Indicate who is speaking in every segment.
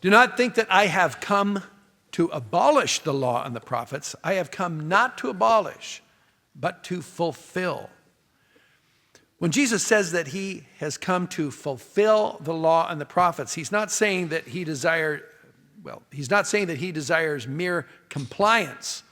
Speaker 1: Do not think that I have come to abolish the law and the prophets. I have come not to abolish, but to fulfill. When Jesus says that he has come to fulfill the law and the prophets, he's not saying that he desires mere compliance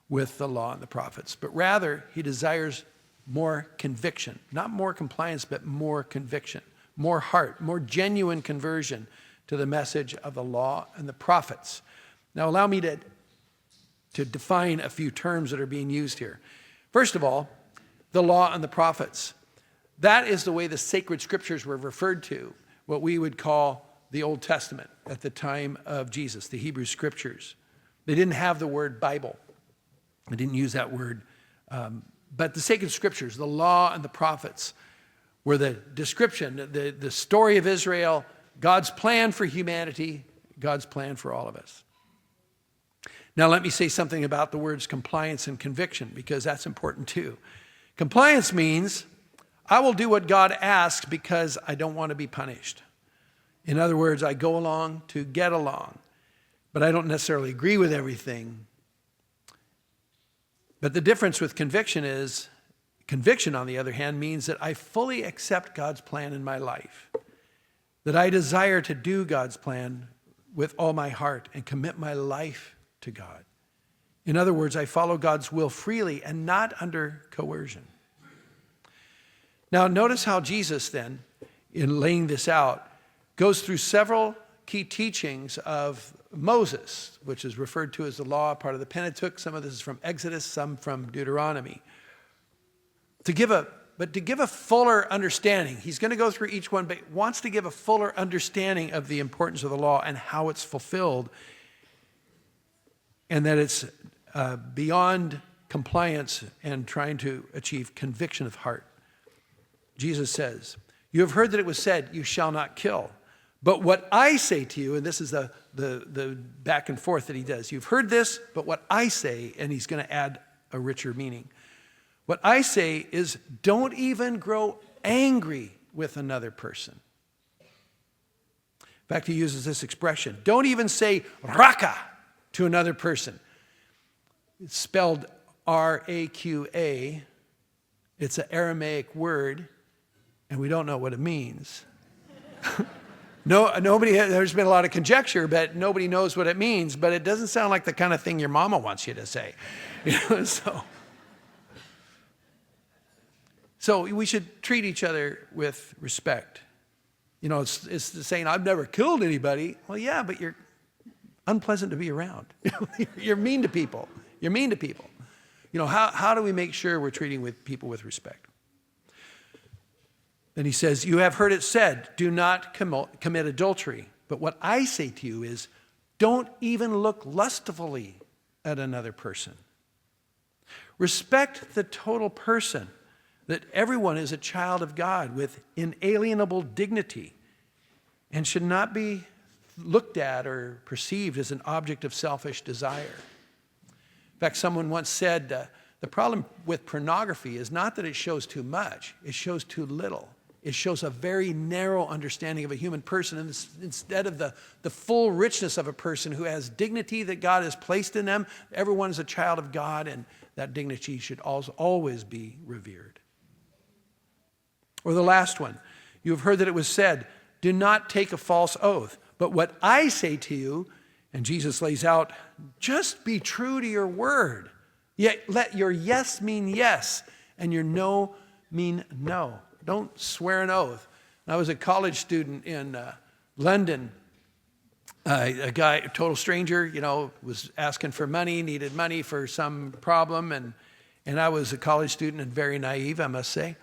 Speaker 1: with the law and the prophets, but rather he desires more conviction. Not more compliance, but more conviction, more heart, more genuine conversion to the message of the law and the prophets. Now allow me to define a few terms that are being used here. First of all, the law and the prophets. That is the way the sacred scriptures were referred to, what we would call the Old Testament at the time of Jesus, the Hebrew scriptures. They didn't have the word Bible. They didn't use that word. But the sacred scriptures, the law and the prophets, were the description, the story of Israel, God's plan for humanity, God's plan for all of us. Now let me say something about the words compliance and conviction, because that's important too. Compliance means I will do what God asks because I don't want to be punished. In other words, I go along to get along, but I don't necessarily agree with everything. But the difference with conviction is, conviction, on the other hand, means that I fully accept God's plan in my life, that I desire to do God's plan with all my heart and commit my life to God. In other words, I follow God's will freely and not under coercion. Now, notice how Jesus then, in laying this out, goes through several key teachings of Moses, which is referred to as the law, part of the Pentateuch. Some of this is from Exodus, some from Deuteronomy. To give a fuller understanding, he's going to go through each one, but wants to give a fuller understanding of the importance of the law and how it's fulfilled, and that it's beyond compliance and trying to achieve conviction of heart. Jesus says, "You have heard that it was said, 'You shall not kill.' But what I say to you," and this is the back and forth that he does. "You've heard this, but what I say," and he's going to add a richer meaning. "What I say is, don't even grow angry with another person." In fact, he uses this expression. Don't even say raka to another person. It's spelled R-A-Q-A. It's an Aramaic word, and we don't know what it means. There's been a lot of conjecture, but nobody knows what it means. But it doesn't sound like the kind of thing your mama wants you to say. So we should treat each other with respect. It's the saying, "I've never killed anybody." Well, yeah, but you're unpleasant to be around. You're mean to people. You're mean to people. How do we make sure we're treating people with respect? Then he says, "You have heard it said, do not commit adultery. But what I say to you is, don't even look lustfully at another person." Respect the total person, that everyone is a child of God with inalienable dignity and should not be looked at or perceived as an object of selfish desire. In fact, someone once said, the problem with pornography is not that it shows too much, it shows too little. It shows a very narrow understanding of a human person, and instead of the full richness of a person who has dignity that God has placed in them. Everyone is a child of God, and that dignity should always be revered. Or the last one, "You have heard that it was said, do not take a false oath. But what I say to you," and Jesus lays out, "just be true to your word. Yet let your yes mean yes, and your no mean no." Don't swear an oath. I was a college student in London. A guy, a total stranger, was asking for money, needed money for some problem, and I was a college student and very naive, I must say.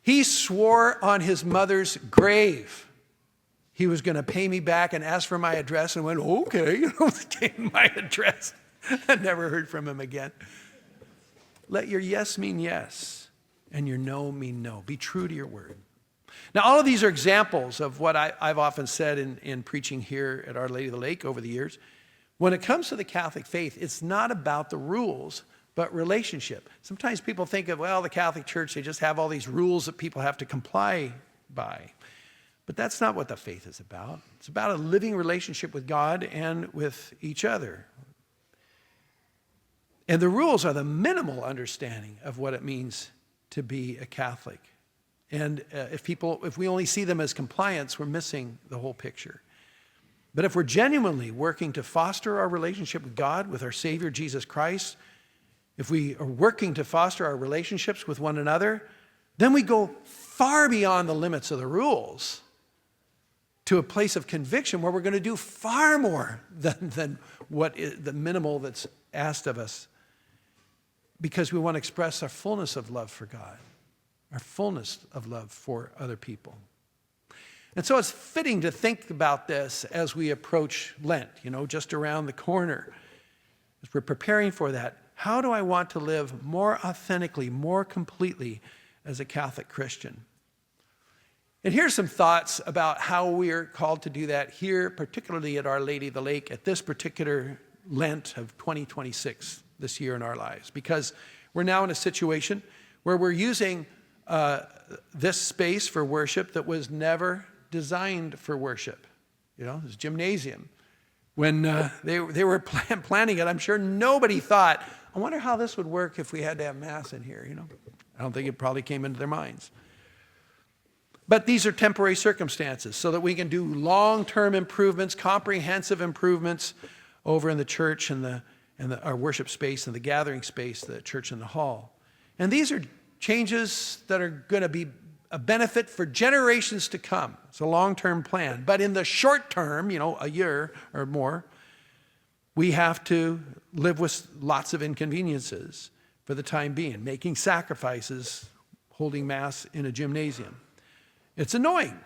Speaker 1: He swore on his mother's grave he was going to pay me back and ask for my address, and went, "Okay," gave him my address. I never heard from him again. Let your yes mean yes, and your no mean no. Be true to your word. Now, all of these are examples of what I've often said in preaching here at Our Lady of the Lake over the years. When it comes to the Catholic faith, it's not about the rules, but relationship. Sometimes people think of, the Catholic Church, they just have all these rules that people have to comply by. But that's not what the faith is about. It's about a living relationship with God and with each other. And the rules are the minimal understanding of what it means to be a Catholic. And if we only see them as compliance, we're missing the whole picture. But if we're genuinely working to foster our relationship with God, with our Savior Jesus Christ, if we are working to foster our relationships with one another, then we go far beyond the limits of the rules to a place of conviction where we're going to do far more than what is the minimal that's asked of us, because we want to express our fullness of love for God, our fullness of love for other people. And so it's fitting to think about this as we approach Lent, just around the corner. As we're preparing for that, how do I want to live more authentically, more completely as a Catholic Christian? And here's some thoughts about how we are called to do that here, particularly at Our Lady of the Lake, at this particular Lent of 2026, this year in our lives. Because we're now in a situation where we're using this space for worship that was never designed for worship. This gymnasium. When they were planning it, I'm sure nobody thought, I wonder how this would work if we had to have Mass in here, I don't think it probably came into their minds. But these are temporary circumstances so that we can do long-term improvements, comprehensive improvements over in the church and our worship space and the gathering space, the church and the hall. And these are changes that are going to be a benefit for generations to come. It's a long-term plan. But in the short term, a year or more, we have to live with lots of inconveniences for the time being, making sacrifices, holding Mass in a gymnasium. It's annoying.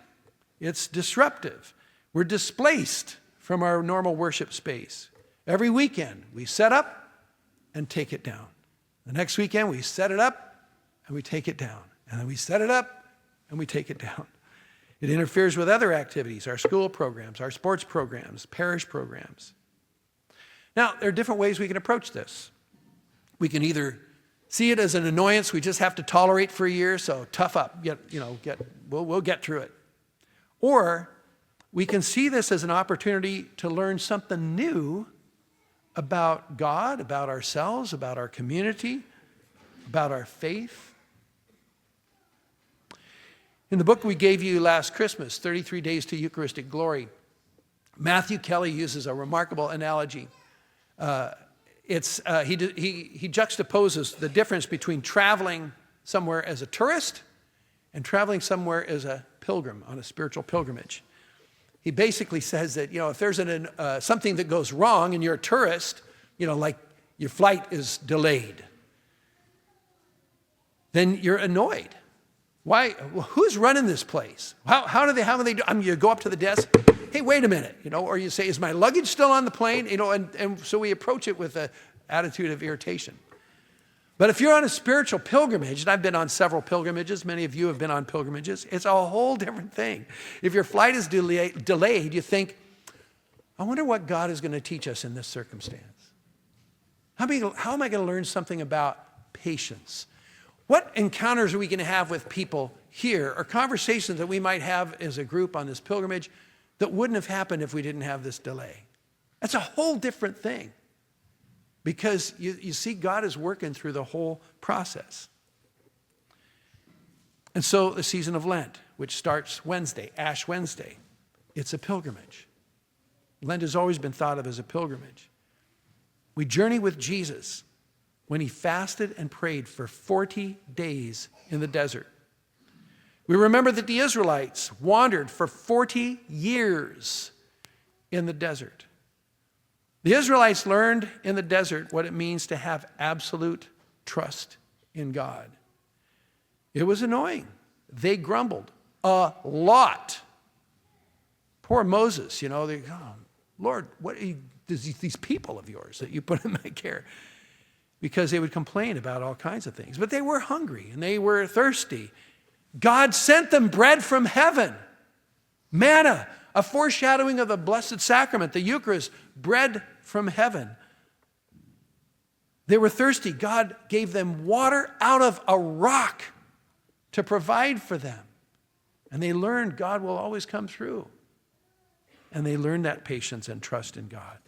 Speaker 1: It's disruptive. We're displaced from our normal worship space. Every weekend, we set up and take it down. The next weekend, we set it up and we take it down. And then we set it up and we take it down. It interferes with other activities, our school programs, our sports programs, parish programs. Now, there are different ways we can approach this. We can either see it as an annoyance we just have to tolerate for a year, so tough up, we'll get through it. Or we can see this as an opportunity to learn something new about God, about ourselves, about our community, about our faith. In the book we gave you last Christmas, 33 Days to Eucharistic Glory, Matthew Kelly uses a remarkable analogy. He juxtaposes the difference between traveling somewhere as a tourist and traveling somewhere as a pilgrim on a spiritual pilgrimage. He basically says that, if there's something that goes wrong and you're a tourist, like your flight is delayed, then you're annoyed. Why? Well, who's running this place? How do they do? You go up to the desk, hey, wait a minute, or you say, is my luggage still on the plane? And so we approach it with an attitude of irritation. But if you're on a spiritual pilgrimage, and I've been on several pilgrimages, many of you have been on pilgrimages, it's a whole different thing. If your flight is delayed, you think, I wonder what God is going to teach us in this circumstance. How am I going to learn something about patience? What encounters are we going to have with people here, or conversations that we might have as a group on this pilgrimage that wouldn't have happened if we didn't have this delay? That's a whole different thing, because you see God is working through the whole process. And so the season of Lent, which starts Wednesday, Ash Wednesday, it's a pilgrimage. Lent has always been thought of as a pilgrimage. We journey with Jesus when he fasted and prayed for 40 days in the desert. We remember that the Israelites wandered for 40 years in the desert. The Israelites learned in the desert what it means to have absolute trust in God. It was annoying. They grumbled a lot. Poor Moses, they go, Lord, what are these people of yours that you put in my care? Because they would complain about all kinds of things. But they were hungry and they were thirsty. God sent them bread from heaven, manna, a foreshadowing of the Blessed Sacrament, the Eucharist, bread from heaven. They were thirsty. God gave them water out of a rock to provide for them. And they learned God will always come through. And they learned that patience and trust in God.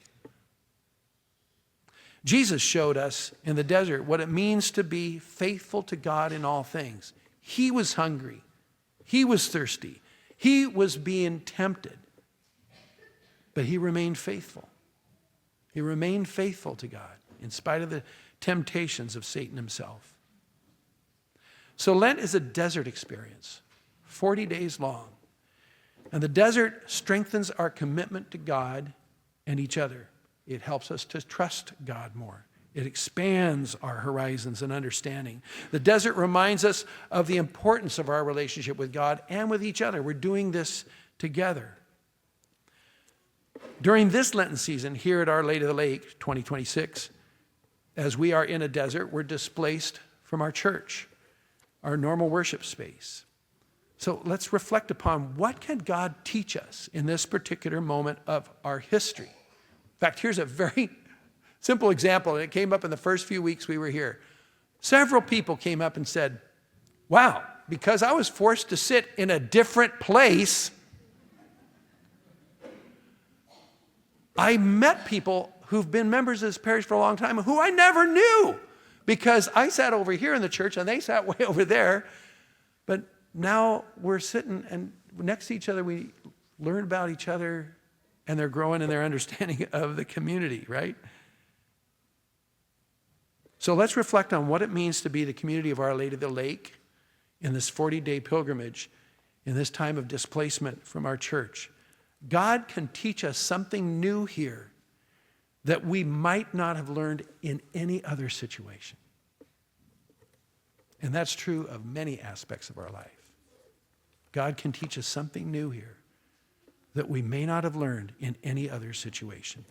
Speaker 1: Jesus showed us in the desert what it means to be faithful to God in all things. He was hungry. He was thirsty. He was being tempted. But he remained faithful. He remained faithful to God in spite of the temptations of Satan himself. So Lent is a desert experience, 40 days long. And the desert strengthens our commitment to God and each other. It helps us to trust God more. It expands our horizons and understanding. The desert reminds us of the importance of our relationship with God and with each other. We're doing this together. During this Lenten season here at Our Lady of the Lake 2026, as we are in a desert, we're displaced from our church, our normal worship space. So let's reflect upon what can God teach us in this particular moment of our history. In fact, here's a very simple example, and it came up in the first few weeks we were here. Several people came up and said, wow, because I was forced to sit in a different place, I met people who've been members of this parish for a long time who I never knew, because I sat over here in the church and they sat way over there. But now we're sitting and next to each other, we learn about each other, and they're growing in their understanding of the community, right? So let's reflect on what it means to be the community of Our Lady of the Lake in this 40-day pilgrimage, in this time of displacement from our church. God can teach us something new here that we might not have learned in any other situation. And that's true of many aspects of our life. God can teach us something new here that we may not have learned in any other situation.